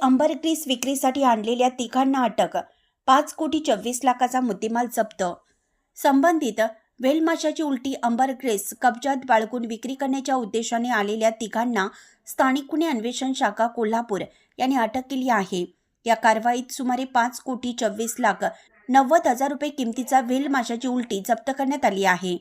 Ambar Greece विक्रीसाठी आणलेल्या तिघांना अटक. 5,24,00,000चा मुद्देमाल जप्त. संबंधित व्हेल माशाची उलटी अंबर ग्रीस कब्जात बाळगून विक्री करण्याच्या उद्देशाने आलेल्या तिघांना स्थानिक गुन्हे अन्वेषण शाखा कोल्हापूर यांनी अटक केली आहे. या कारवाईत सुमारे 5,24,90,000 रुपये किमतीचा व्हेल माशाची उलटी जप्त करण्यात आली आहे.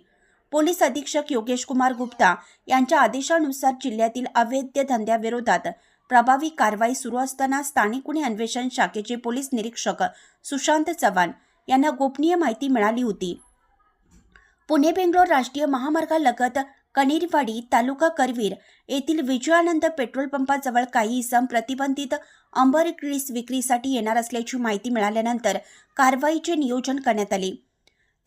पोलीस अधीक्षक योगेश कुमार गुप्ता यांच्या आदेशानुसार जिल्ह्यातील अवैध धंद्याविरोधात प्रभावी कारवाई सुरू असताना स्थानिक गुन्हे अन्वेषण शाखेचे पोलीस निरीक्षक सुशांत चव्हाण यांना गोपनीय माहिती मिळाली होती. पुणे बेंगलोर राष्ट्रीय महामार्गालगत कणेरवाडी तालुका करवीर येथील विजयानंद पेट्रोल पंपाजवळ काही इसम प्रतिबंधित अंबर ग्रीस विक्रीसाठी येणार असल्याची माहिती मिळाल्यानंतर कारवाईचे नियोजन करण्यात आले.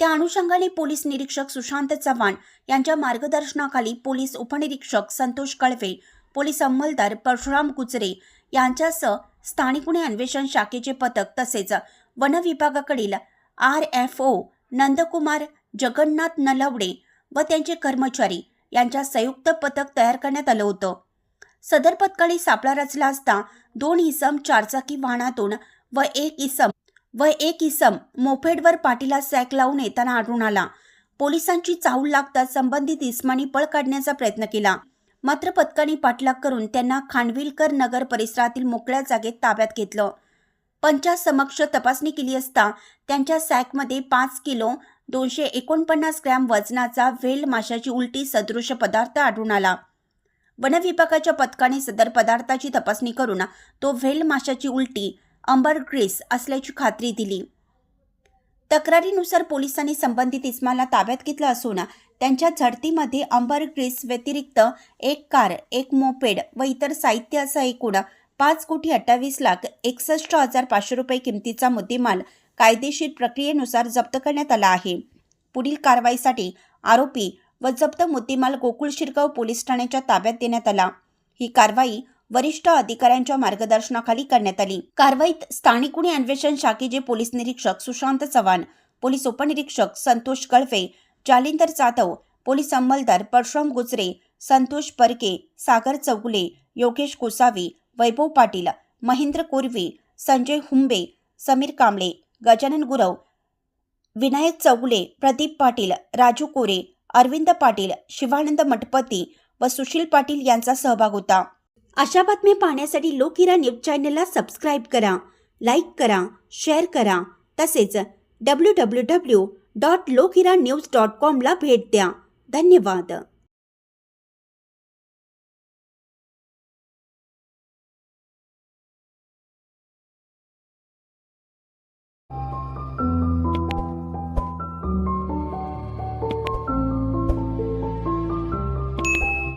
त्या अनुषंगाने पोलीस निरीक्षक सुशांत चव्हाण यांच्या मार्गदर्शनाखाली पोलीस उपनिरीक्षक संतोष कळवे, पोलीस अंमलदार परशुराम गुजरे यांच्यासह स्थानिक गुन्हे अन्वेषण शाखेचे पथक तसेच वन विभागाकडील RFO नंदकुमार जगन्नाथ नलवडे व त्यांचे कर्मचारी यांच्या संयुक्त पथक तयार करण्यात आलं होतं. सदर पथकाने सापळा रचला असता 2 इसम चारचाकी वाहनातून व एक इसम मोपेडवर पाठीला सॅक लावून येताना आढळून आला. पोलिसांची चाहूल लागताच संबंधित इसमांनी पळ काढण्याचा प्रयत्न केला. मात्र पथकाने पाठलाग करून त्यांना खानविलकर नगर परिसरातील मोकळ्या जागेत ताब्यात घेतलं. पंचासमक्ष तपासणी केली असता त्यांच्या सॅकमध्ये 5 किलो 249 ग्रॅम वजनाचा व्हेल माशाची उलटी सदृश पदार्थ आढळून आला. वन विभागाच्या पथकाने सदर पदार्थाची तपासणी करून तो व्हेल माशाची उलटी अंबर ग्रीस असल्याची खात्री दिली. तक्रारीनुसार पोलिसांनी संबंधित इस्माला ताब्यात घेतलं असून त्यांच्या झडतीमध्ये अंबर ग्रीस व्यतिरिक्त 1 कार, 1 मोपेड व इतर साहित्य असा एकूण 5,28,61,500 रुपये किमतीचा मुद्देमाल कायदेशीर प्रक्रियेनुसार जप्त करण्यात आला आहे. पुढील कारवाईसाठी आरोपी व जप्त मुद्देमाल गोकुळ शिरगाव पोलीस ठाण्याच्या ताब्यात देण्यात आला. ही कारवाई वरिष्ठ अधिकाऱ्यांच्या मार्गदर्शनाखाली करण्यात आली. कारवाईत स्थानिक गुन्हे अन्वेषण शाखेचे पोलीस निरीक्षक सुशांत चव्हाण, पोलीस उपनिरीक्षक संतोष कळवे, जालिंदर जाधव, पोलीस अंमलदार परशुराम गुजरे, संतोष परके, सागर चौगुले, योगेश कोसावी, वैभव पाटील, महेंद्र कोरवी, संजय हुंबे, समीर कांबळे, गजानन गुरव, विनायक चौगुले, प्रदीप पाटील, राजू कोरे, अरविंद पाटील, शिवानंद मठपती व सुशील पाटील यांचा सहभाग होता. अशा बातम्या पाहण्यासाठी लोकहिरा न्यूज चॅनलला सबस्क्राईब करा, लाईक करा, शेअर करा. तसेच www.lokhirannews.com ला भेट द्या. धन्यवाद.